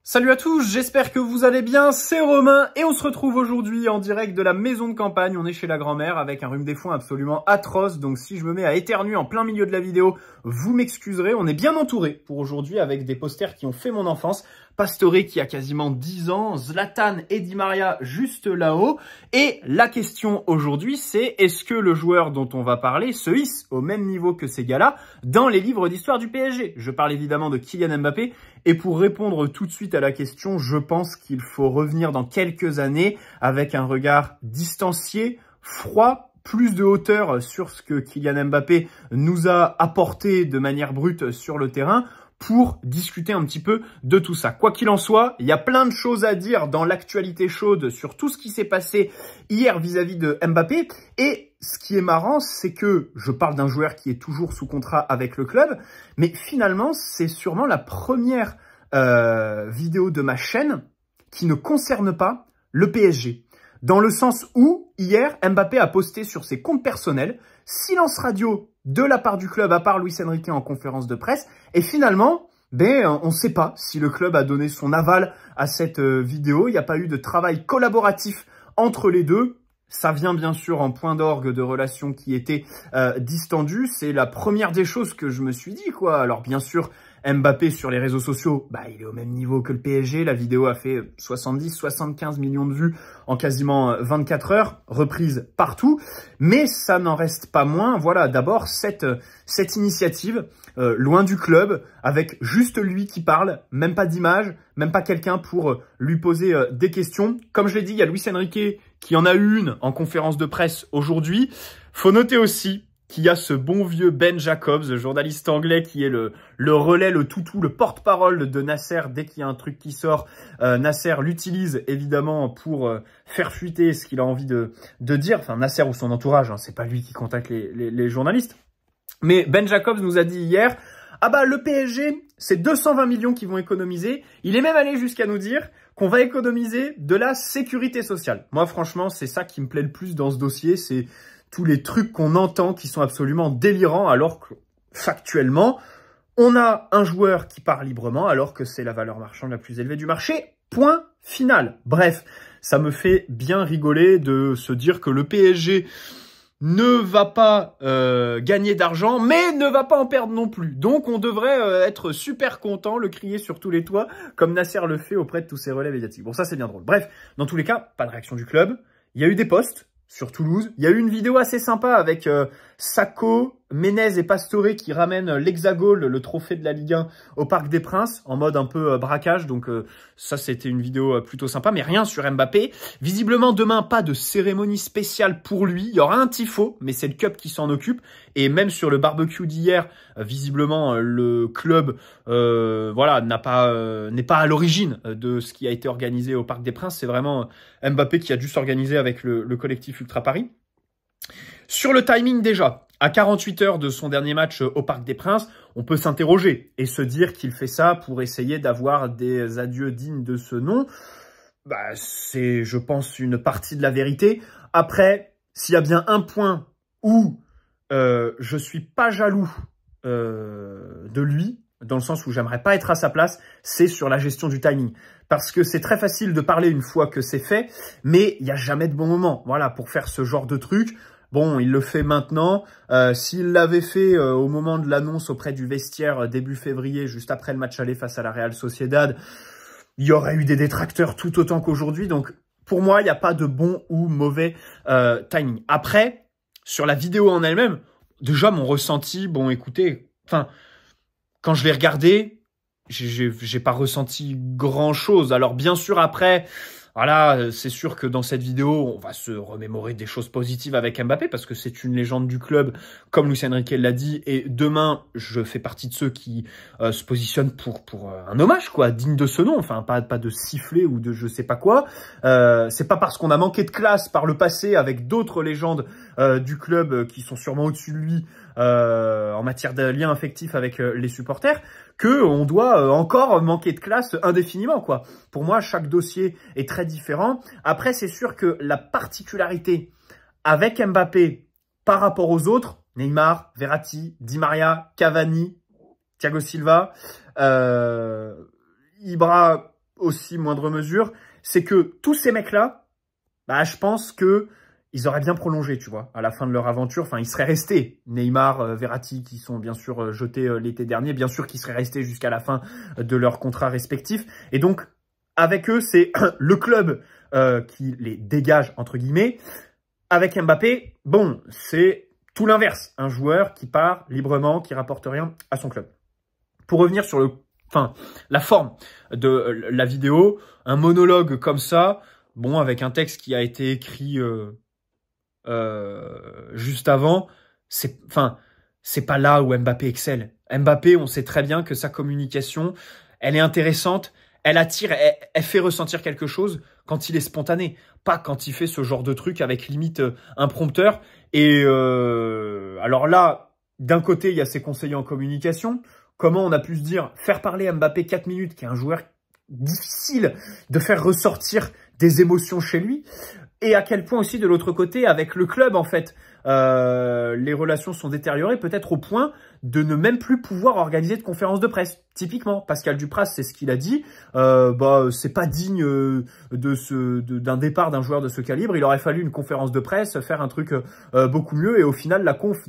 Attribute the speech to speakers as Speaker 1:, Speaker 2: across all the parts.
Speaker 1: Salut à tous, j'espère que vous allez bien, c'est Romain et on se retrouve aujourd'hui en direct de la maison de campagne. On est chez la grand-mère avec un rhume des foins absolument atroce, donc si je me mets à éternuer en plein milieu de la vidéo, vous m'excuserez. On est bien entouré pour aujourd'hui avec des posters qui ont fait mon enfance. Pastore qui a quasiment 10 ans, Zlatan et Di Maria juste là-haut. Et la question aujourd'hui, c'est est-ce que le joueur dont on va parler se hisse au même niveau que ces gars-là dans les livres d'histoire du PSG? Je parle évidemment de Kylian Mbappé. Et pour répondre tout de suite à la question, je pense qu'il faut revenir dans quelques années avec un regard distancié, froid, plus de hauteur sur ce que Kylian Mbappé nous a apporté de manière brute sur le terrain pour discuter un petit peu de tout ça. Quoi qu'il en soit, il y a plein de choses à dire dans l'actualité chaude sur tout ce qui s'est passé hier vis-à-vis de Mbappé. Et ce qui est marrant, c'est que je parle d'un joueur qui est toujours sous contrat avec le club, mais finalement, c'est sûrement la première vidéo de ma chaîne qui ne concerne pas le PSG. Dans le sens où, hier, Mbappé a posté sur ses comptes personnels silence radio de la part du club, à part Luis Enrique en conférence de presse. Et finalement, on ne sait pas si le club a donné son aval à cette vidéo. Il n'y a pas eu de travail collaboratif entre les deux. Ça vient bien sûr en point d'orgue de relations qui étaient distendues. C'est la première des choses que je me suis dit, quoi. Alors bien sûr, Mbappé sur les réseaux sociaux, il est au même niveau que le PSG. La vidéo a fait 70-75 millions de vues en quasiment 24 heures, reprise partout. Mais ça n'en reste pas moins, voilà, d'abord cette initiative, loin du club, avec juste lui qui parle, même pas d'image, même pas quelqu'un pour lui poser des questions. Comme je l'ai dit, il y a Luis Enrique qui en a eu une en conférence de presse aujourd'hui. Faut noter aussi qu'il y a ce bon vieux Ben Jacobs, journaliste anglais qui est le relais, le toutou, le porte-parole de Nasser. Dès qu'il y a un truc qui sort, Nasser l'utilise évidemment pour faire fuiter ce qu'il a envie de dire. Enfin, Nasser ou son entourage, hein, c'est pas lui qui contacte les journalistes. Mais Ben Jacobs nous a dit hier, le PSG, c'est 220 millions qu'ils vont économiser. Il est même allé jusqu'à nous dire qu'on va économiser de la sécurité sociale. Moi, franchement, c'est ça qui me plaît le plus dans ce dossier, c'est tous les trucs qu'on entend qui sont absolument délirants, alors que, factuellement, on a un joueur qui part librement, alors que c'est la valeur marchande la plus élevée du marché. Point final. Bref, ça me fait bien rigoler de se dire que le PSG ne va pas gagner d'argent, mais ne va pas en perdre non plus. Donc, on devrait être super content, le crier sur tous les toits, comme Nasser le fait auprès de tous ses relais médiatiques. Bon, ça, c'est bien drôle. Bref, dans tous les cas, pas de réaction du club. Il y a eu des posts sur Toulouse. Il y a eu une vidéo assez sympa avec Sacco, Menez et Pastore qui ramènent l'Hexagol, le trophée de la Ligue 1, au Parc des Princes, en mode un peu braquage. Donc ça, c'était une vidéo plutôt sympa, mais rien sur Mbappé. Visiblement, demain, pas de cérémonie spéciale pour lui. Il y aura un tifo, mais c'est le club qui s'en occupe. Et même sur le barbecue d'hier, visiblement, le club n'est pas à l'origine de ce qui a été organisé au Parc des Princes. C'est vraiment Mbappé qui a dû s'organiser avec le collectif Ultra Paris. Sur le timing déjà, à 48 heures de son dernier match au Parc des Princes, on peut s'interroger et se dire qu'il fait ça pour essayer d'avoir des adieux dignes de ce nom. C'est, je pense, une partie de la vérité. Après, s'il y a bien un point où je suis pas jaloux de lui, dans le sens où j'aimerais pas être à sa place, c'est sur la gestion du timing. Parce que c'est très facile de parler une fois que c'est fait, mais il n'y a jamais de bon moment. Voilà, pour faire ce genre de truc. Bon, il le fait maintenant. S'il l'avait fait au moment de l'annonce auprès du vestiaire début février, juste après le match aller face à la Real Sociedad, il y aurait eu des détracteurs tout autant qu'aujourd'hui. Donc, pour moi, il n'y a pas de bon ou mauvais timing. Après, sur la vidéo en elle-même, déjà, mon ressenti, bon, écoutez, quand je l'ai regardé, j'ai pas ressenti grand-chose. Alors, bien sûr, après, voilà, c'est sûr que dans cette vidéo, on va se remémorer des choses positives avec Mbappé parce que c'est une légende du club, comme Luis Enrique l'a dit. Et demain, je fais partie de ceux qui se positionnent pour un hommage, quoi, digne de ce nom. Enfin, pas de sifflet ou de je sais pas quoi. C'est pas parce qu'on a manqué de classe par le passé avec d'autres légendes du club qui sont sûrement au-dessus de lui en matière de lien affectif avec les supporters que on doit encore manquer de classe indéfiniment, quoi. Pour moi, chaque dossier est très différent. Après, c'est sûr que la particularité avec Mbappé par rapport aux autres, Neymar, Verratti, Di Maria, Cavani, Thiago Silva, Ibra, aussi moindre mesure, c'est que tous ces mecs-là, bah, je pense que ils auraient bien prolongé, tu vois, à la fin de leur aventure. Enfin, ils seraient restés. Neymar, Verratti, qui sont bien sûr jetés l'été dernier, bien sûr qu'ils seraient restés jusqu'à la fin de leur contrat respectif. Et donc, avec eux, c'est le club qui les dégage, entre guillemets. Avec Mbappé, bon, c'est tout l'inverse. Un joueur qui part librement, qui rapporte rien à son club. Pour revenir sur la forme de la vidéo, un monologue comme ça, bon, avec un texte qui a été écrit juste avant, c'est pas là où Mbappé excelle. Mbappé, on sait très bien que sa communication, elle est intéressante, elle attire, elle fait ressentir quelque chose quand il est spontané, pas quand il fait ce genre de truc avec limite un prompteur. Et alors là, d'un côté, il y a ses conseillers en communication. Comment on a pu se dire, faire parler Mbappé 4 minutes, qui est un joueur difficile de faire ressortir des émotions chez lui, et à quel point aussi de l'autre côté, avec le club en fait, les relations sont détériorées, peut-être au point de ne même plus pouvoir organiser de conférences de presse. Typiquement, Pascal Dupraz, c'est ce qu'il a dit, c'est pas digne d'un départ d'un joueur de ce calibre. Il aurait fallu une conférence de presse, faire un truc beaucoup mieux, et au final, la conf,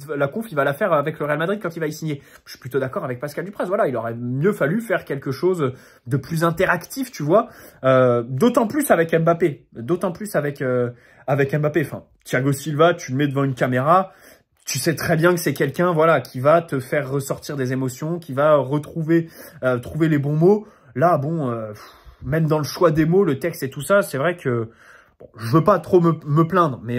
Speaker 1: il va la faire avec le Real Madrid quand il va y signer. Je suis plutôt d'accord avec Pascal Dupraz. Voilà, il aurait mieux fallu faire quelque chose de plus interactif, tu vois, d'autant plus avec Mbappé, avec Mbappé. Enfin, Thiago Silva, tu le mets devant une caméra, tu sais très bien que c'est quelqu'un, voilà, qui va te faire ressortir des émotions, qui va trouver les bons mots. Là, bon, même dans le choix des mots, le texte et tout ça, c'est vrai que bon, je veux pas trop me plaindre, mais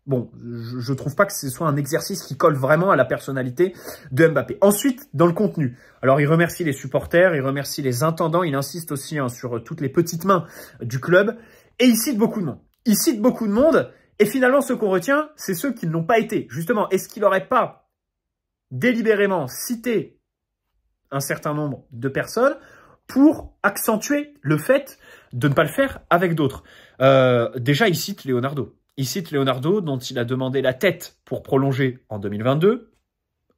Speaker 1: bon, je trouve pas que ce soit un exercice qui colle vraiment à la personnalité de Mbappé. Ensuite, dans le contenu, alors il remercie les supporters, il remercie les intendants, il insiste aussi sur toutes les petites mains du club, et il cite beaucoup de monde. Il cite beaucoup de monde, et finalement, ce qu'on retient, c'est ceux qui ne l'ont pas été. Justement, est-ce qu'il n'aurait pas délibérément cité un certain nombre de personnes pour accentuer le fait de ne pas le faire avec d'autres? Déjà, il cite Leonardo. Il cite Leonardo, dont il a demandé la tête pour prolonger en 2022.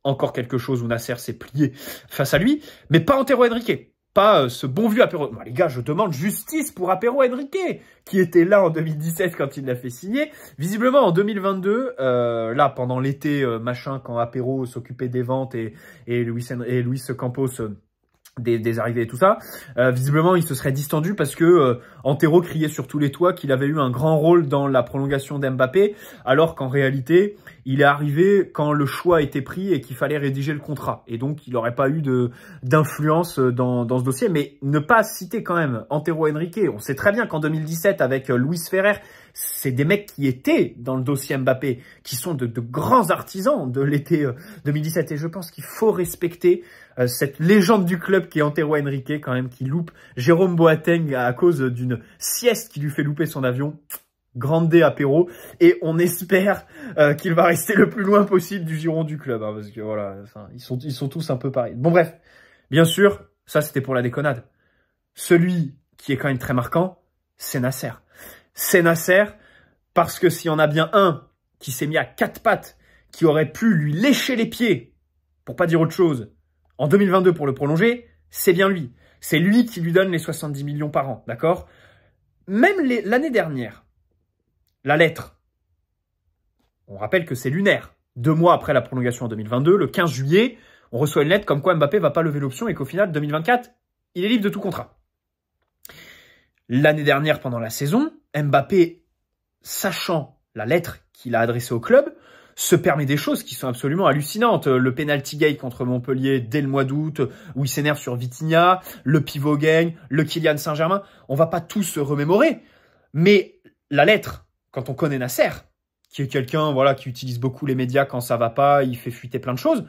Speaker 1: Encore quelque chose où Nasser s'est plié face à lui, mais pas Antero Henrique. Pas ce bon vieux Apero. Bon, les gars, je demande justice pour Apero Henrique, qui était là en 2017 quand il l'a fait signer. Visiblement, en 2022, là, pendant l'été, quand Apero s'occupait des ventes et Luis Campos des arrivées et tout ça, visiblement, il se serait distendu parce que Antero criait sur tous les toits qu'il avait eu un grand rôle dans la prolongation d'Mbappé, alors qu'en réalité, il est arrivé quand le choix a été pris et qu'il fallait rédiger le contrat. Et donc, il n'aurait pas eu d'influence dans ce dossier. Mais ne pas citer quand même Antero Henrique. On sait très bien qu'en 2017, avec Luis Ferrer, c'est des mecs qui étaient dans le dossier Mbappé, qui sont de grands artisans de l'été 2017. Et je pense qu'il faut respecter cette légende du club qui est Antero Henrique, quand même, qui loupe Jérôme Boateng à cause d'une sieste qui lui fait louper son avion. Grande Apéro, et on espère qu'il va rester le plus loin possible du giron du club, hein, parce que voilà, ils sont tous un peu pareils. Bon bref, bien sûr, ça c'était pour la déconnade. Celui qui est quand même très marquant, c'est Nasser. C'est Nasser, parce que s'il y en a bien un qui s'est mis à 4 pattes, qui aurait pu lui lécher les pieds, pour pas dire autre chose, en 2022 pour le prolonger, c'est bien lui. C'est lui qui lui donne les 70 millions par an, d'accord? Même l'année dernière, la lettre, on rappelle que c'est lunaire. 2 mois après la prolongation en 2022, le 15 juillet, on reçoit une lettre comme quoi Mbappé va pas lever l'option et qu'au final, 2024, il est libre de tout contrat. L'année dernière, pendant la saison, Mbappé, sachant la lettre qu'il a adressée au club, se permet des choses qui sont absolument hallucinantes. Le penalty gate contre Montpellier dès le mois d'août, où il s'énerve sur Vitinha, le pivot gang, le Kylian Saint-Germain. On va pas tous se remémorer, mais la lettre, quand on connaît Nasser, qui est quelqu'un voilà qui utilise beaucoup les médias quand ça va pas, il fait fuiter plein de choses,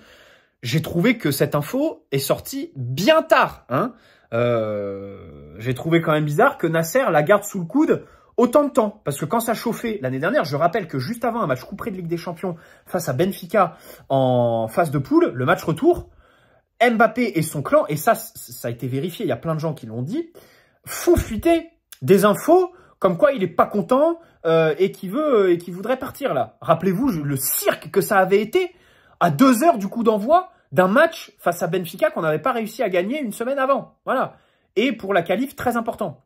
Speaker 1: j'ai trouvé que cette info est sortie bien tard. Hein. J'ai trouvé quand même bizarre que Nasser la garde sous le coude autant de temps. Parce que quand ça chauffait l'année dernière, je rappelle que juste avant un match couperé de Ligue des Champions face à Benfica en phase de poule, le match retour, Mbappé et son clan, et ça a été vérifié, il y a plein de gens qui l'ont dit, font fuiter des infos comme quoi il est pas content et qui voudrait partir là. Rappelez-vous le cirque que ça avait été à 2 heures du coup d'envoi d'un match face à Benfica qu'on n'avait pas réussi à gagner une semaine avant. Voilà. et pour la qualif, très important.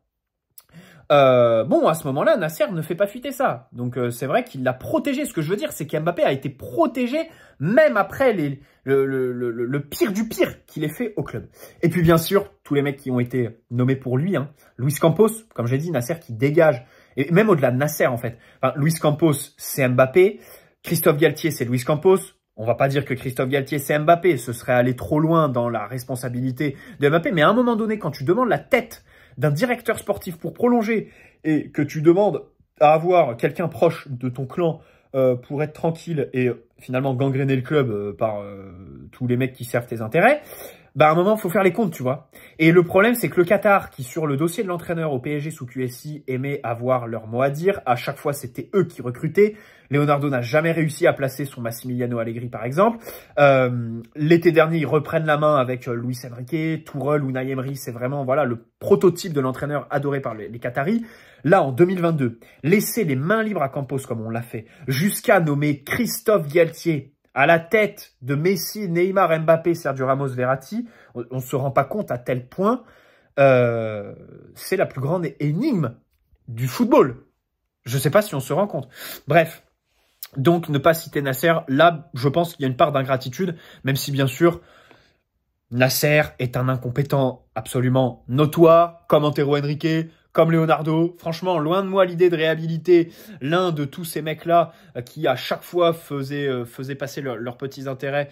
Speaker 1: Bon, à ce moment-là, Nasser ne fait pas fuiter ça. Donc, c'est vrai qu'il l'a protégé. Ce que je veux dire, c'est qu'Mbappé a été protégé même après le pire du pire qu'il ait fait au club. Et puis, bien sûr, tous les mecs qui ont été nommés pour lui. Hein. Luis Campos, comme j'ai dit, Nasser qui dégage. Et même au-delà de Nasser, en fait. Enfin, Luis Campos, c'est Mbappé. Christophe Galtier, c'est Luis Campos. On va pas dire que Christophe Galtier, c'est Mbappé. Ce serait aller trop loin dans la responsabilité de Mbappé. Mais à un moment donné, quand tu demandes la tête d'un directeur sportif pour prolonger et que tu demandes à avoir quelqu'un proche de ton clan pour être tranquille et finalement gangréner le club par tous les mecs qui servent tes intérêts, bah à un moment, il faut faire les comptes, tu vois. Et le problème, c'est que le Qatar, qui sur le dossier de l'entraîneur au PSG sous QSI, aimait avoir leur mot à dire, à chaque fois, c'était eux qui recrutaient. Leonardo n'a jamais réussi à placer son Massimiliano Allegri, par exemple. L'été dernier, ils reprennent la main avec Luis Enrique, Tourelle ou Unai Emery. C'est vraiment voilà le prototype de l'entraîneur adoré par les Qataris. Là, en 2022, laisser les mains libres à Campos, comme on l'a fait, jusqu'à nommer Christophe Galtier à la tête de Messi, Neymar, Mbappé, Sergio Ramos, Verratti, on ne se rend pas compte à tel point, c'est la plus grande énigme du football. Je ne sais pas si on se rend compte. Bref, donc ne pas citer Nasser, là, je pense qu'il y a une part d'ingratitude, même si bien sûr, Nasser est un incompétent absolument notoire, comme Antero Henrique, comme Leonardo. Franchement, loin de moi l'idée de réhabiliter l'un de tous ces mecs-là qui, à chaque fois, faisaient passer leurs petits intérêts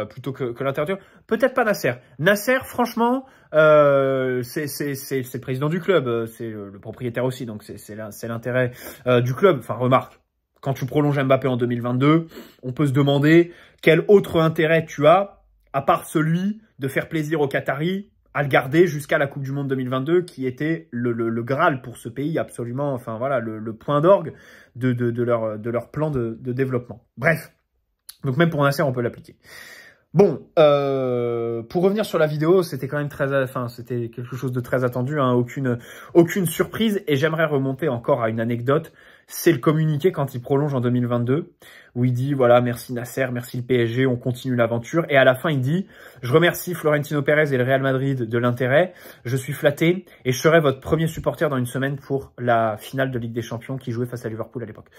Speaker 1: plutôt que l'intérieur. Peut-être pas Nasser. Nasser, franchement, c'est le président du club, c'est le propriétaire aussi, donc c'est l'intérêt du club. Enfin, remarque, quand tu prolonges Mbappé en 2022, on peut se demander quel autre intérêt tu as, à part celui de faire plaisir aux Qataris, à le garder jusqu'à la Coupe du Monde 2022, qui était le Graal pour ce pays, absolument, enfin voilà, le point d'orgue de leur plan de développement. Bref, donc même pour Nasser, on peut l'appliquer. Bon, pour revenir sur la vidéo, c'était quand même c'était quelque chose de très attendu, hein, aucune surprise, et j'aimerais remonter encore à une anecdote. C'est le communiqué quand il prolonge en 2022, où il dit, voilà, merci Nasser, merci le PSG, on continue l'aventure. Et à la fin, il dit, je remercie Florentino Pérez et le Real Madrid de l'intérêt, je suis flatté, et je serai votre premier supporter dans une semaine pour la finale de Ligue des Champions qui jouait face à Liverpool à l'époque.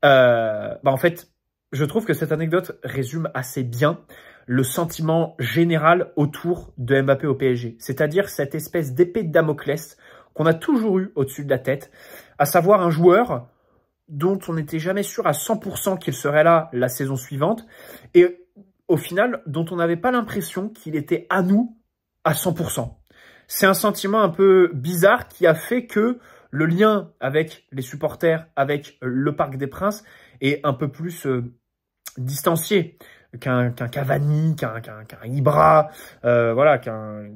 Speaker 1: En fait, je trouve que cette anecdote résume assez bien le sentiment général autour de Mbappé au PSG. C'est-à-dire cette espèce d'épée de Damoclès qu'on a toujours eu au-dessus de la tête, à savoir un joueur dont on n'était jamais sûr à 100% qu'il serait là la saison suivante, et au final, dont on n'avait pas l'impression qu'il était à nous à 100%. C'est un sentiment un peu bizarre qui a fait que le lien avec les supporters, avec le Parc des Princes, est un peu plus distancié qu'un Cavani, qu'un Ibra, voilà, qu'un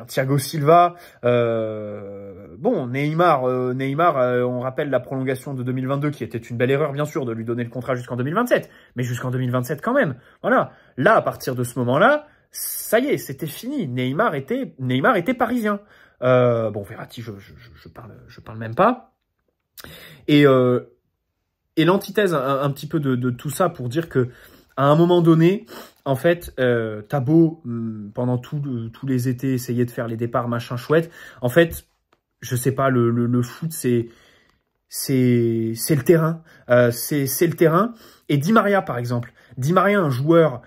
Speaker 1: Thiago Silva. Bon, Neymar, on rappelle la prolongation de 2022 qui était une belle erreur, bien sûr, de lui donner le contrat jusqu'en 2027, mais jusqu'en 2027 quand même. Voilà, là, à partir de ce moment-là, ça y est, c'était fini. Neymar était parisien. Bon, Verratti, je parle même pas. Et l'antithèse un petit peu de tout ça pour dire que à un moment donné, en fait, t'as beau, pendant tous les étés, essayer de faire les départs, machin chouette. En fait, je sais pas, le foot, c'est le terrain. C'est le terrain. Et Di Maria, par exemple. Di Maria, un joueur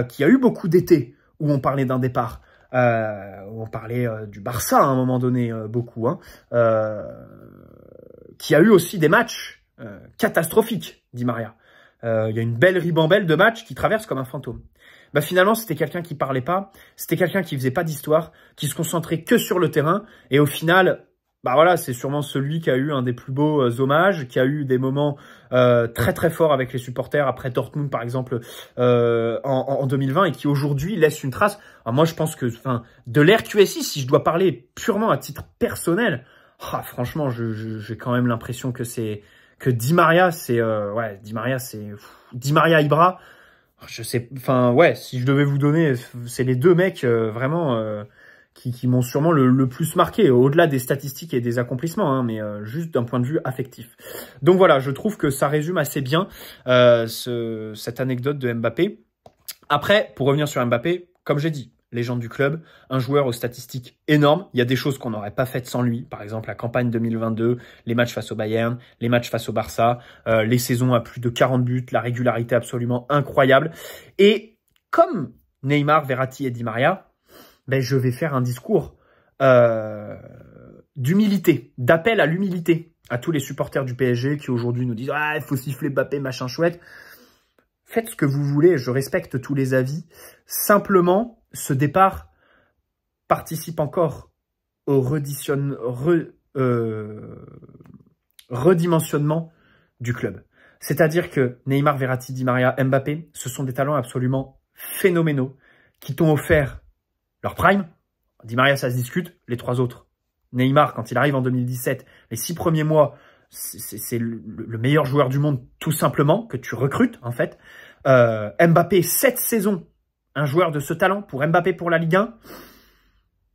Speaker 1: qui a eu beaucoup d'étés où on parlait d'un départ. Où on parlait du Barça à un moment donné, beaucoup. Hein, qui a eu aussi des matchs catastrophiques, Di Maria. Il y a une belle ribambelle de matchs qui traverse comme un fantôme. Bah finalement, c'était quelqu'un qui parlait pas, c'était quelqu'un qui faisait pas d'histoire, qui se concentrait que sur le terrain, et au final, bah voilà, c'est sûrement celui qui a eu un des plus beaux hommages, qui a eu des moments très très forts avec les supporters, après Dortmund par exemple, en 2020, et qui aujourd'hui laisse une trace. Alors moi, je pense que, de l'ère QSI, si je dois parler purement à titre personnel, franchement, j'ai quand même l'impression que Di Maria, c'est Di Maria Ibra. Je sais, si je devais vous donner, c'est les deux mecs vraiment qui m'ont sûrement le plus marqué, au-delà des statistiques et des accomplissements, hein, mais juste d'un point de vue affectif. Donc voilà, je trouve que ça résume assez bien cette anecdote de Mbappé. Après, pour revenir sur Mbappé, comme j'ai dit, légende du club, un joueur aux statistiques énormes. Il y a des choses qu'on n'aurait pas faites sans lui. Par exemple, la campagne 2022, les matchs face au Bayern, les matchs face au Barça, les saisons à plus de 40 buts, la régularité absolument incroyable. Et comme Neymar, Verratti et Di Maria, ben, je vais faire un discours d'humilité, d'appel à l'humilité à tous les supporters du PSG qui aujourd'hui nous disent « Ah, il faut siffler Mbappé, machin chouette ». Faites ce que vous voulez, je respecte tous les avis. Simplement, ce départ participe encore au redimensionnement du club. C'est-à-dire que Neymar, Verratti, Di Maria, Mbappé, ce sont des talents absolument phénoménaux qui t'ont offert leur prime. Di Maria, ça se discute. Les trois autres. Neymar, quand il arrive en 2017, les 6 premiers mois, c'est le meilleur joueur du monde, tout simplement, que tu recrutes, en fait. Mbappé, 7 saisons, un joueur de ce talent pour Mbappé pour la Ligue 1,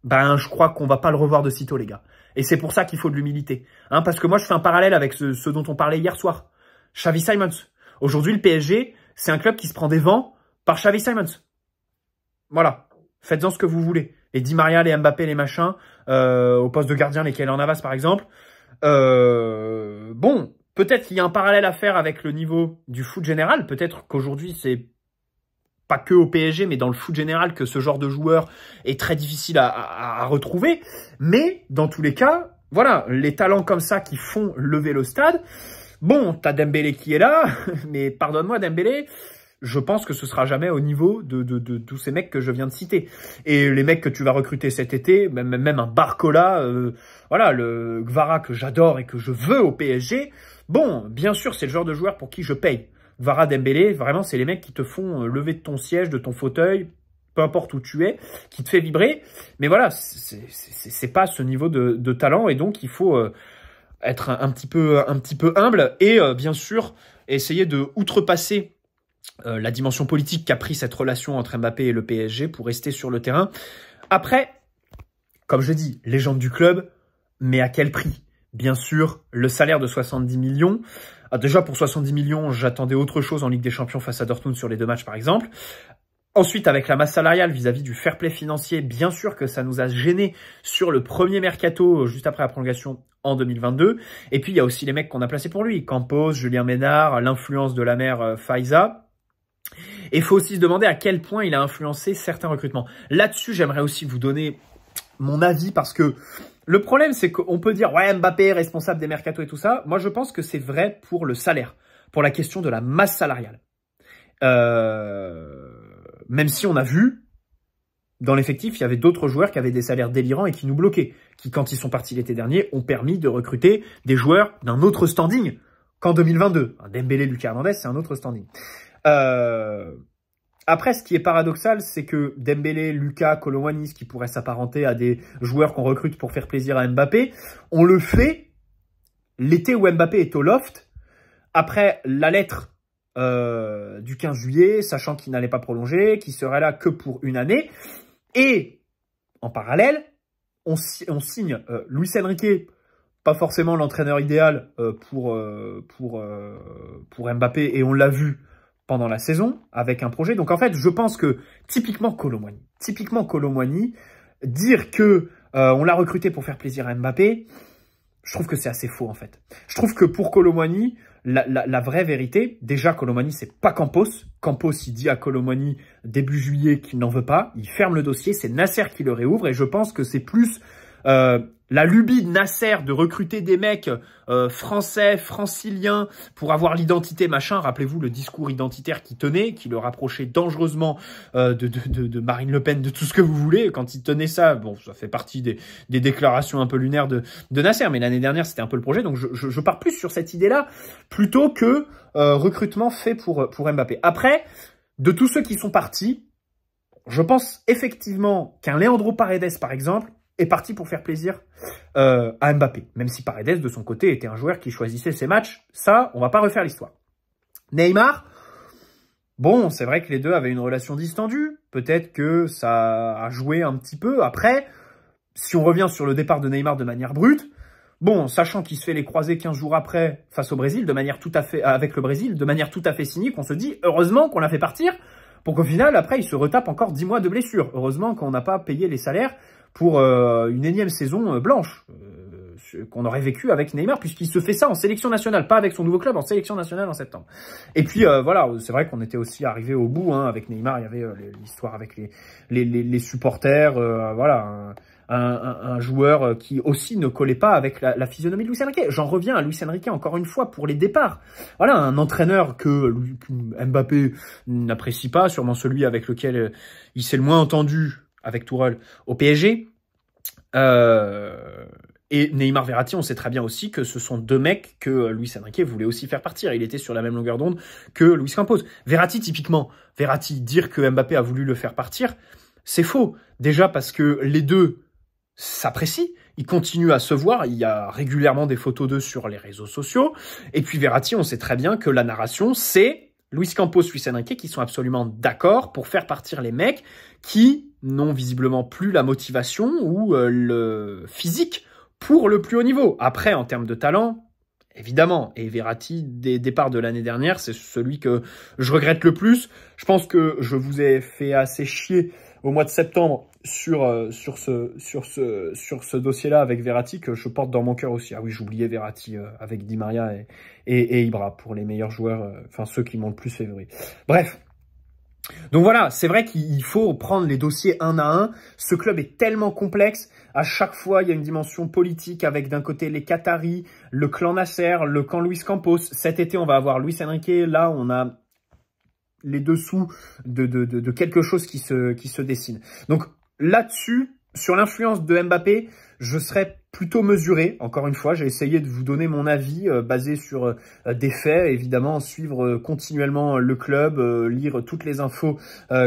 Speaker 1: ben, je crois qu'on va pas le revoir de sitôt, les gars. Et c'est pour ça qu'il faut de l'humilité. Hein, parce que moi, je fais un parallèle avec ce dont on parlait hier soir. Xavi Simons. Aujourd'hui, le PSG, c'est un club qui se prend des vents par Xavi Simons. Voilà. Faites-en ce que vous voulez. Les Di Maria, les Mbappé, les machins, au poste de gardien, les Keylor Navas, par exemple. Bon, peut-être qu'il y a un parallèle à faire avec le niveau du foot général. Peut-être qu'aujourd'hui, c'est pas que au PSG, mais dans le foot général, que ce genre de joueur est très difficile à retrouver. Mais, dans tous les cas, voilà, les talents comme ça qui font lever le stade. Bon, t'as Dembélé qui est là, mais pardonne-moi Dembélé, je pense que ce sera jamais au niveau de tous ces mecs que je viens de citer. Et les mecs que tu vas recruter cet été, même un Barcola, voilà, le Gvara que j'adore et que je veux au PSG, bon, bien sûr, c'est le genre de joueur pour qui je paye. Gvara, Dembélé, vraiment, c'est les mecs qui te font lever de ton siège, de ton fauteuil, peu importe où tu es, qui te fait vibrer. Mais voilà, c'est pas ce niveau de talent et donc il faut être un petit peu humble et bien sûr essayer de outrepasser la dimension politique qu'a pris cette relation entre Mbappé et le PSG pour rester sur le terrain. Après, comme je dis, légende du club, mais à quel prix? Bien sûr, le salaire de 70 millions. Déjà, pour 70 millions, j'attendais autre chose en Ligue des Champions face à Dortmund sur les 2 matchs, par exemple. Ensuite, avec la masse salariale vis-à-vis du fair play financier, bien sûr que ça nous a gêné sur le premier mercato, juste après la prolongation en 2022. Et puis, il y a aussi les mecs qu'on a placés pour lui. Campos, Julien Ménard, l'influence de la mère Faiza. Et il faut aussi se demander à quel point il a influencé certains recrutements. Là-dessus, j'aimerais aussi vous donner mon avis parce que le problème, c'est qu'on peut dire « Ouais, Mbappé est responsable des mercatos et tout ça ». Moi, je pense que c'est vrai pour le salaire, pour la question de la masse salariale. Même si on a vu, dans l'effectif, il y avait d'autres joueurs qui avaient des salaires délirants et qui nous bloquaient, qui, quand ils sont partis l'été dernier, ont permis de recruter des joueurs d'un autre standing qu'en 2022. Dembélé, Lucas Hernandez, c'est un autre standing. Après, ce qui est paradoxal, c'est que Dembélé, Lucas, Kolo Muani, ce qui pourrait s'apparenter à des joueurs qu'on recrute pour faire plaisir à Mbappé, on le fait l'été où Mbappé est au loft, après la lettre du 15 juillet, sachant qu'il n'allait pas prolonger, qu'il serait là que pour une année. Et en parallèle, on signe Luis Enrique, pas forcément l'entraîneur idéal pour Mbappé, et on l'a vu pendant la saison avec un projet. Donc en fait, je pense que typiquement Kolo Muani, dire que on l'a recruté pour faire plaisir à Mbappé, je trouve que c'est assez faux en fait. Je trouve que pour Kolo Muani, la vraie vérité, déjà Kolo Muani, c'est pas Campos. Campos, il dit à Kolo Muani début juillet qu'il n'en veut pas. Il ferme le dossier, c'est Nasser qui le réouvre et je pense que c'est plus la lubie de Nasser de recruter des mecs français, franciliens pour avoir l'identité machin. Rappelez-vous le discours identitaire qu'il tenait, qui le rapprochait dangereusement de Marine Le Pen, de tout ce que vous voulez. Quand il tenait ça, bon, ça fait partie des déclarations un peu lunaires de Nasser, mais l'année dernière, c'était un peu le projet. Donc, je pars plus sur cette idée-là plutôt que recrutement fait pour Mbappé. Après, de tous ceux qui sont partis, je pense effectivement qu'un Leandro Paredes, par exemple, est parti pour faire plaisir à Mbappé. Même si Paredes, de son côté, était un joueur qui choisissait ses matchs. Ça, on va pas refaire l'histoire. Neymar, bon, c'est vrai que les deux avaient une relation distendue. Peut-être que ça a joué un petit peu. Après, si on revient sur le départ de Neymar de manière brute, bon, sachant qu'il se fait les croisés 15 jours après face au Brésil, avec le Brésil, de manière tout à fait cynique, on se dit, heureusement qu'on l'a fait partir. pour qu'au final, après, il se retape encore 10 mois de blessure. Heureusement qu'on n'a pas payé les salaires pour une énième saison blanche qu'on aurait vécu avec Neymar, puisqu'il se fait ça en sélection nationale, pas avec son nouveau club, en sélection nationale en septembre. Et puis voilà, c'est vrai qu'on était aussi arrivé au bout, hein, avec Neymar, il y avait l'histoire avec les supporters, voilà, un joueur qui aussi ne collait pas avec la physionomie de Luis Enrique. J'en reviens à Luis Enrique encore une fois pour les départs. Voilà, un entraîneur que Mbappé n'apprécie pas, sûrement celui avec lequel il s'est le moins entendu avec Tourelle au PSG. Et Neymar, Verratti, on sait très bien aussi que ce sont deux mecs que Luis Enrique voulait aussi faire partir. Il était sur la même longueur d'onde que Luis Campos. Verratti, typiquement, dire que Mbappé a voulu le faire partir, c'est faux. Déjà parce que les deux s'apprécient, ils continuent à se voir, il y a régulièrement des photos d'eux sur les réseaux sociaux. Et puis Verratti, on sait très bien que la narration, c'est Luis Campos, Luis Enrique qui sont absolument d'accord pour faire partir les mecs qui n'ont visiblement plus la motivation ou le physique pour le plus haut niveau. Après, en termes de talent, évidemment, et Verratti, des départs de l'année dernière, c'est celui que je regrette le plus. Je pense que je vous ai fait assez chier au mois de septembre sur ce dossier-là avec Verratti, que je porte dans mon cœur aussi. Ah oui, j'oubliais Verratti avec Di Maria et Ibra pour les meilleurs joueurs, enfin ceux qui m'ont le plus fait vibrer. Bref. Donc voilà, c'est vrai qu'il faut prendre les dossiers un à un. Ce club est tellement complexe. À chaque fois, il y a une dimension politique avec d'un côté les Qataris, le clan Nasser, le clan Luis Campos. Cet été, on va avoir Luis Enrique. Là, on a les dessous de quelque chose qui se dessine. Donc là-dessus, sur l'influence de Mbappé, je serais plutôt mesuré. Encore une fois, j'ai essayé de vous donner mon avis basé sur des faits, évidemment, suivre continuellement le club, lire toutes les infos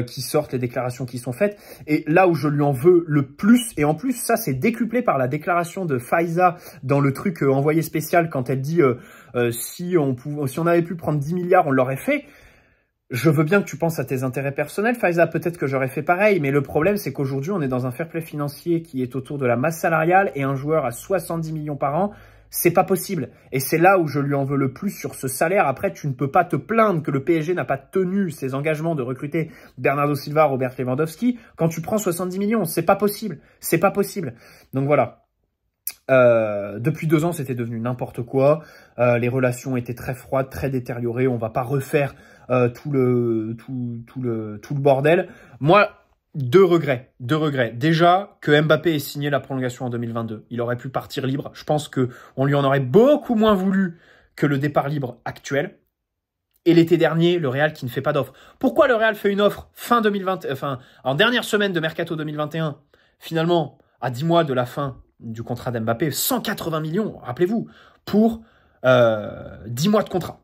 Speaker 1: qui sortent, les déclarations qui sont faites. Et là où je lui en veux le plus, et en plus, ça c'est décuplé par la déclaration de Faiza dans le truc envoyé spécial quand elle dit si on avait pu prendre 10 milliards, on l'aurait fait. Je veux bien que tu penses à tes intérêts personnels, Faiza, peut-être que j'aurais fait pareil, mais le problème, c'est qu'aujourd'hui, on est dans un fair play financier qui est autour de la masse salariale et un joueur à 70 millions par an, c'est pas possible. Et c'est là où je lui en veux le plus sur ce salaire. Après, tu ne peux pas te plaindre que le PSG n'a pas tenu ses engagements de recruter Bernardo Silva, Robert Lewandowski. Quand tu prends 70 millions, c'est pas possible. C'est pas possible. Donc voilà. Depuis 2 ans, c'était devenu n'importe quoi. Les relations étaient très froides, très détériorées. On va pas refaire tout le bordel. Moi, deux regrets. Déjà, que Mbappé ait signé la prolongation en 2022. Il aurait pu partir libre. Je pense que on lui en aurait beaucoup moins voulu que le départ libre actuel. Et l'été dernier, le Real qui ne fait pas d'offre. Pourquoi le Real fait une offre fin 2020, en dernière semaine de Mercato 2021, finalement, à 10 mois de la fin du contrat d'Mbappé, 180 millions, rappelez-vous, pour 10 mois de contrat.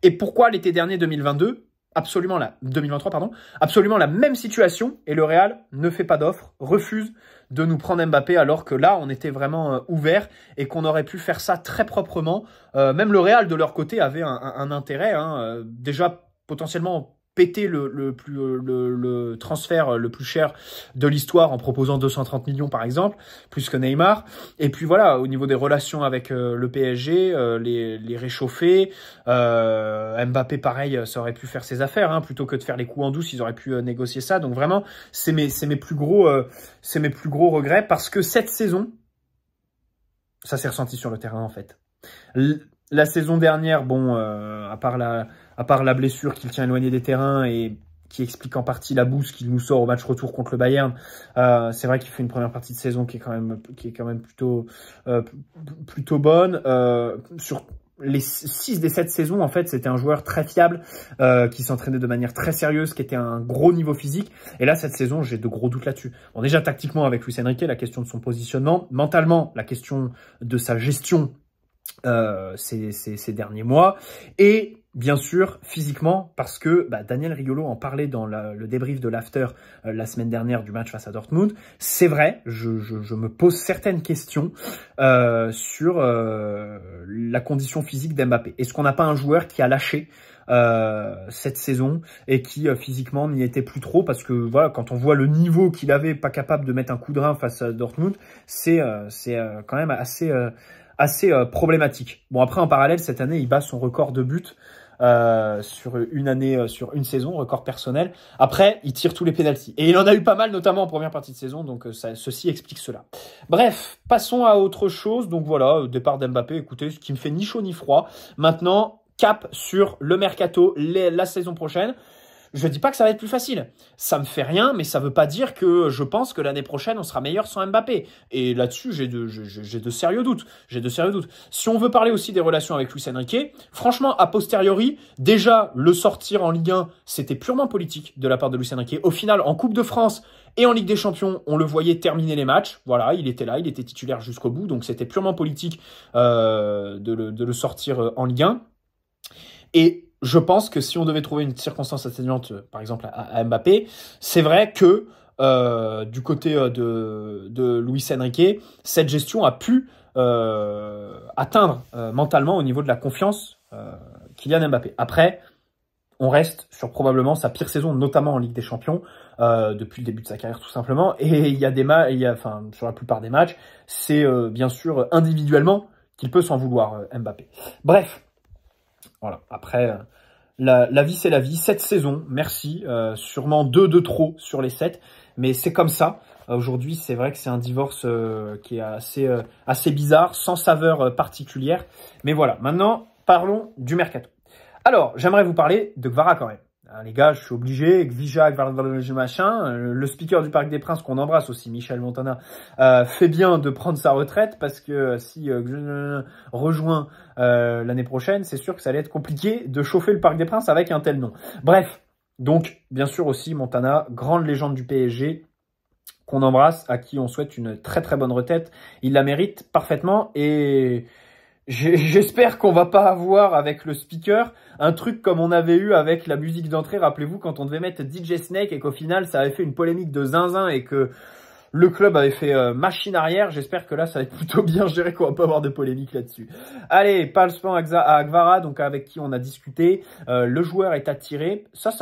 Speaker 1: Et pourquoi l'été dernier 2023, absolument la même situation, et le Real ne fait pas d'offre, refuse de nous prendre Mbappé, alors que là, on était vraiment ouvert et qu'on aurait pu faire ça très proprement. Même le Real, de leur côté, avait un intérêt, hein, déjà potentiellement péter le transfert le plus cher de l'histoire en proposant 230 millions par exemple, plus que Neymar. Et puis voilà, au niveau des relations avec le PSG, les réchauffer. Mbappé pareil, ça aurait pu faire ses affaires, hein, plutôt que de faire les coups en douce, ils auraient pu négocier ça. Donc vraiment, c'est mes plus gros regrets, parce que cette saison, ça s'est ressenti sur le terrain en fait. La saison dernière, bon, à part la blessure qui le tient éloigné des terrains et qui explique en partie la bouse qu'il nous sort au match retour contre le Bayern, c'est vrai qu'il fait une première partie de saison qui est quand même plutôt bonne. Sur les 6 des 7 saisons, en fait, c'était un joueur très fiable, qui s'entraînait de manière très sérieuse, qui était à un gros niveau physique. Et là, cette saison, j'ai de gros doutes là-dessus. Bon, déjà, tactiquement, avec Luis Enrique, la question de son positionnement. Mentalement, la question de sa gestion ces derniers mois. Et bien sûr, physiquement, parce que Daniel Riolo en parlait dans le débrief de l'after la semaine dernière du match face à Dortmund. C'est vrai, je me pose certaines questions sur la condition physique d'Mbappé. Est-ce qu'on n'a pas un joueur qui a lâché cette saison et qui physiquement n'y était plus trop, parce que voilà, quand on voit le niveau qu'il avait, pas capable de mettre un coup de rein face à Dortmund, c'est quand même assez problématique. Bon, après, en parallèle, cette année, il bat son record de buts sur une année, sur une saison, record personnel. Après, il tire tous les pénaltys. Et il en a eu pas mal, notamment en première partie de saison, donc ceci explique cela. Bref, passons à autre chose. Donc voilà, départ d'Mbappé, écoutez, ce qui me fait ni chaud ni froid. Maintenant, cap sur le mercato la saison prochaine. Je dis pas que ça va être plus facile. Ça me fait rien, mais ça veut pas dire que je pense que l'année prochaine, on sera meilleur sans Mbappé. Et là-dessus, j'ai de sérieux doutes. J'ai de sérieux doutes. Si on veut parler aussi des relations avec Luis Enrique, franchement, a posteriori, déjà, le sortir en Ligue 1, c'était purement politique de la part de Luis Enrique. Au final, en Coupe de France et en Ligue des Champions, on le voyait terminer les matchs. Voilà, il était là, il était titulaire jusqu'au bout. Donc, c'était purement politique de le sortir en Ligue 1. Et je pense que si on devait trouver une circonstance atténuante, par exemple à Mbappé, c'est vrai que du côté de Luis Enrique, cette gestion a pu atteindre mentalement au niveau de la confiance Kylian Mbappé. Après, on reste sur probablement sa pire saison, notamment en Ligue des Champions, depuis le début de sa carrière tout simplement. Et il y a des matchs, enfin sur la plupart des matchs, c'est bien sûr individuellement qu'il peut s'en vouloir Mbappé. Bref. Voilà, après, la vie c'est la vie. 7 saisons, merci. Sûrement 2 de trop sur les 7. Mais c'est comme ça. Aujourd'hui, c'est vrai que c'est un divorce qui est assez bizarre, sans saveur particulière. Mais voilà, maintenant, parlons du mercato. Alors, j'aimerais vous parler de Kvara quand même. Hein, les gars, je suis obligé, Gvija, machin, le speaker du Parc des Princes, qu'on embrasse aussi, Michel Montana, fait bien de prendre sa retraite parce que si rejoint l'année prochaine, c'est sûr que ça allait être compliqué de chauffer le Parc des Princes avec un tel nom. Bref, donc, bien sûr aussi, Montana, grande légende du PSG, qu'on embrasse, à qui on souhaite une très très bonne retraite. Il la mérite parfaitement et j'espère qu'on va pas avoir avec le speaker un truc comme on avait eu avec la musique d'entrée. Rappelez-vous quand on devait mettre DJ Snake et qu'au final ça avait fait une polémique de zinzin et que le club avait fait machine arrière. J'espère que là ça va être plutôt bien. Je dirais qu'on va pas avoir de polémique là-dessus. Allez, passons à Kvara, donc avec qui on a discuté. Le joueur est attiré. Ça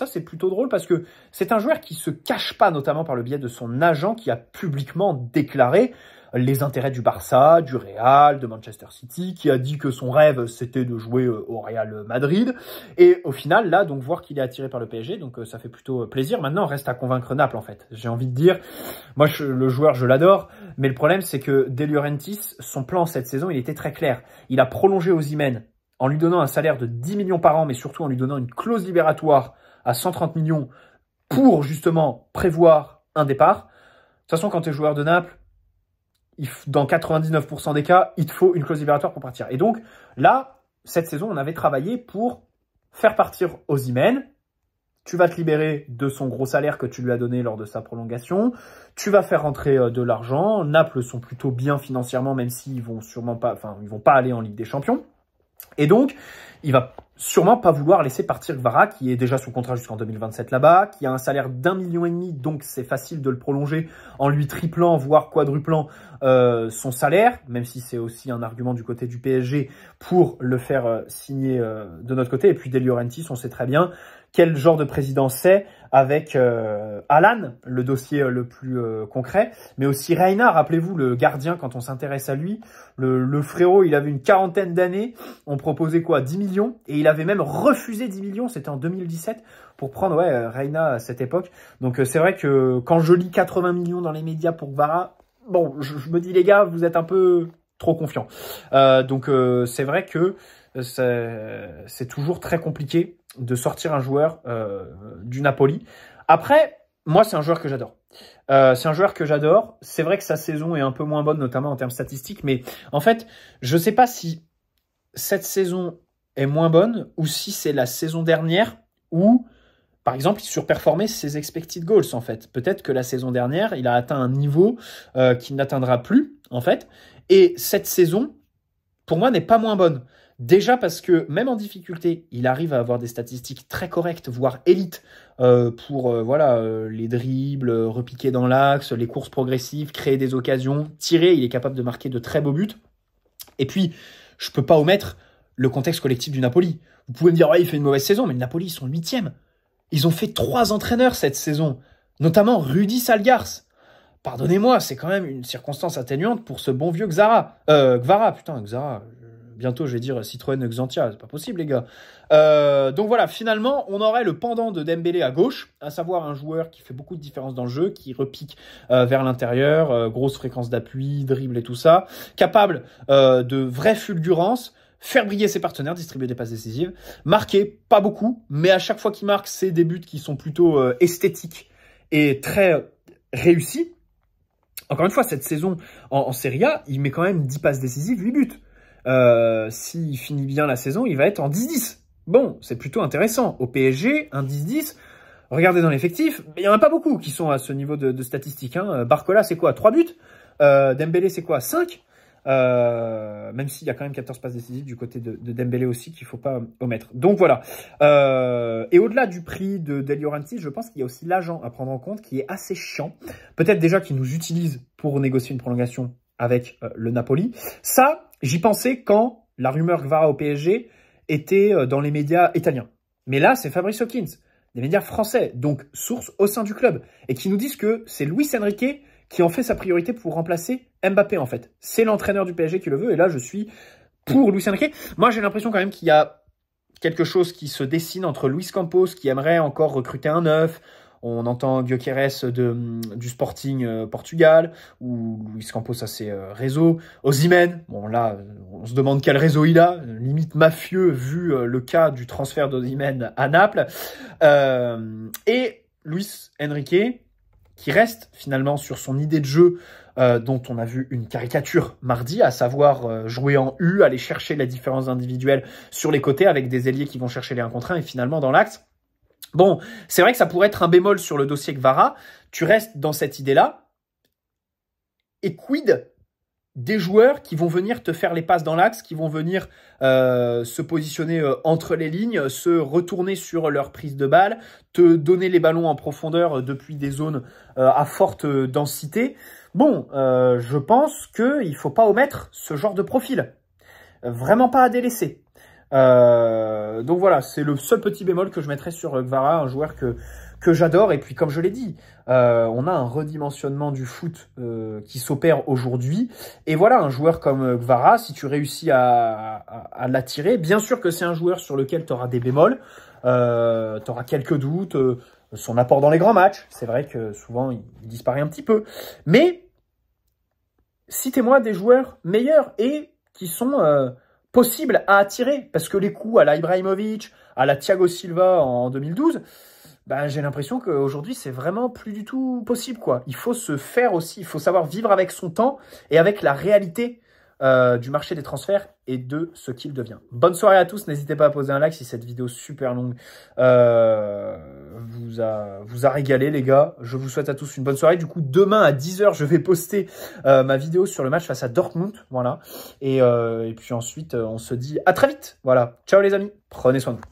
Speaker 1: c'est plutôt drôle parce que c'est un joueur qui se cache pas, notamment par le biais de son agent qui a publiquement déclaré les intérêts du Barça, du Real, de Manchester City, qui a dit que son rêve, c'était de jouer au Real Madrid. Et au final, là, donc, voir qu'il est attiré par le PSG, donc ça fait plutôt plaisir. Maintenant, reste à convaincre Naples, en fait. J'ai envie de dire, moi, le joueur, je l'adore, mais le problème, c'est que De Laurentiis, son plan cette saison, il était très clair. Il a prolongé Osimhen en lui donnant un salaire de 10 millions par an, mais surtout en lui donnant une clause libératoire à 130 millions pour, justement, prévoir un départ. De toute façon, quand tu es joueur de Naples, dans 99% des cas, il te faut une clause libératoire pour partir. Et donc, là, cette saison, on avait travaillé pour faire partir Osimhen. Tu vas te libérer de son gros salaire que tu lui as donné lors de sa prolongation. Tu vas faire rentrer de l'argent. Naples sont plutôt bien financièrement, même s'ils vont sûrement pas, enfin, ils vont pas aller en Ligue des Champions. Et donc, il va sûrement pas vouloir laisser partir Kvara, qui est déjà sous contrat jusqu'en 2027 là-bas, qui a un salaire d'1,5 million, donc c'est facile de le prolonger en lui triplant, voire quadruplant son salaire, même si c'est aussi un argument du côté du PSG pour le faire signer de notre côté. Et puis De Laurentiis, on sait très bien quel genre de président c'est avec Alan, le dossier le plus concret, mais aussi Reina, rappelez-vous, le gardien, quand on s'intéresse à lui, le frérot, il avait une quarantaine d'années, on proposait quoi, 10 millions, et il avait même refusé 10 millions, c'était en 2017, pour prendre Reina à cette époque. Donc c'est vrai que quand je lis 80 millions dans les médias pour Kvara, bon, je me dis les gars, vous êtes un peu trop confiants. Donc c'est vrai que c'est toujours très compliqué de sortir un joueur du Napoli. Après, moi, c'est un joueur que j'adore. C'est un joueur que j'adore. C'est vrai que sa saison est un peu moins bonne, notamment en termes statistiques. Mais en fait, je ne sais pas si cette saison est moins bonne ou si c'est la saison dernière où, par exemple, il surperformait ses expected goals, en fait. Peut-être que la saison dernière, il a atteint un niveau qu'il n'atteindra plus, en fait. Et cette saison, pour moi, n'est pas moins bonne. Déjà parce que, même en difficulté, il arrive à avoir des statistiques très correctes, voire élites, pour les dribbles, repiquer dans l'axe, les courses progressives, créer des occasions, tirer. Il est capable de marquer de très beaux buts. Et puis, je ne peux pas omettre le contexte collectif du Napoli. Vous pouvez me dire, ouais, il fait une mauvaise saison, mais le Napoli, ils sont 8e. Ils ont fait 3 entraîneurs cette saison, notamment Rudi Salgars. Pardonnez-moi, c'est quand même une circonstance atténuante pour ce bon vieux Kvara. bientôt, je vais dire Citroën Xantia. C'est pas possible, les gars. Donc voilà, finalement, on aurait le pendant de Dembélé à gauche, à savoir un joueur qui fait beaucoup de différence dans le jeu, qui repique vers l'intérieur, grosse fréquence d'appui, dribble et tout ça, capable de vraie fulgurance, faire briller ses partenaires, distribuer des passes décisives, marquer, pas beaucoup, mais à chaque fois qu'il marque, c'est des buts qui sont plutôt esthétiques et très réussis. Encore une fois, cette saison en Serie A, il met quand même 10 passes décisives, 8 buts. S'il finit bien la saison, il va être en 10-10. Bon, c'est plutôt intéressant. Au PSG, un 10-10, regardez dans l'effectif, il n'y en a pas beaucoup qui sont à ce niveau de statistiques. Hein. Barcola, c'est quoi? 3 buts. Dembélé, c'est quoi? 5. Même s'il y a quand même 14 passes décisives du côté de Dembélé aussi qu'il ne faut pas omettre. Donc voilà. Et au-delà du prix de De Laurentiis, je pense qu'il y a aussi l'agent à prendre en compte qui est assez chiant. Peut-être déjà qu'il nous utilise pour négocier une prolongation avec le Napoli. Ça, j'y pensais quand la rumeur Kvara au PSG était dans les médias italiens. Mais là, c'est Fabrice Hawkins, des médias français, donc source au sein du club, et qui nous disent que c'est Luis Enrique qui en fait sa priorité pour remplacer Mbappé, en fait. C'est l'entraîneur du PSG qui le veut, et là, je suis pour Luis Enrique. Moi, j'ai l'impression quand même qu'il y a quelque chose qui se dessine entre Luis Campos, qui aimerait encore recruter un neuf. On entend Gyökeres du Sporting Portugal, ou Luis Campos a ses réseaux. Osimhen, bon là, on se demande quel réseau il a, limite mafieux vu le cas du transfert d'Osimhen à Naples. Et Luis Enrique, qui reste finalement sur son idée de jeu dont on a vu une caricature mardi, à savoir jouer en U, aller chercher la différence individuelle sur les côtés avec des ailiers qui vont chercher les 1 contre 1 et finalement dans l'axe. Bon, c'est vrai que ça pourrait être un bémol sur le dossier Kvara. Tu restes dans cette idée-là. Et quid des joueurs qui vont venir te faire les passes dans l'axe, qui vont venir se positionner entre les lignes, se retourner sur leur prise de balle, te donner les ballons en profondeur depuis des zones à forte densité. Bon, je pense qu'il ne faut pas omettre ce genre de profil. Vraiment pas à délaisser. Donc voilà, c'est le seul petit bémol que je mettrais sur Kvara, un joueur que j'adore. Et puis comme je l'ai dit, on a un redimensionnement du foot qui s'opère aujourd'hui. Et voilà, un joueur comme Kvara, si tu réussis à l'attirer, bien sûr que c'est un joueur sur lequel tu auras des bémols, tu auras quelques doutes, son apport dans les grands matchs, c'est vrai que souvent il disparaît un petit peu. Mais citez-moi des joueurs meilleurs et qui sont possibles à attirer, parce que les coups à la Ibrahimovic, à la Thiago Silva en 2012, ben, j'ai l'impression qu'aujourd'hui, c'est vraiment plus du tout possible, quoi. Il faut se faire aussi, il faut savoir vivre avec son temps et avec la réalité du marché des transferts et de ce qu'il devient. Bonne soirée à tous, n'hésitez pas à poser un like si cette vidéo super longue vous a régalé, les gars. Je vous souhaite à tous une bonne soirée. Du coup, demain à 10 h, je vais poster ma vidéo sur le match face à Dortmund, voilà. Et puis ensuite, on se dit à très vite. Voilà, ciao les amis, prenez soin de vous.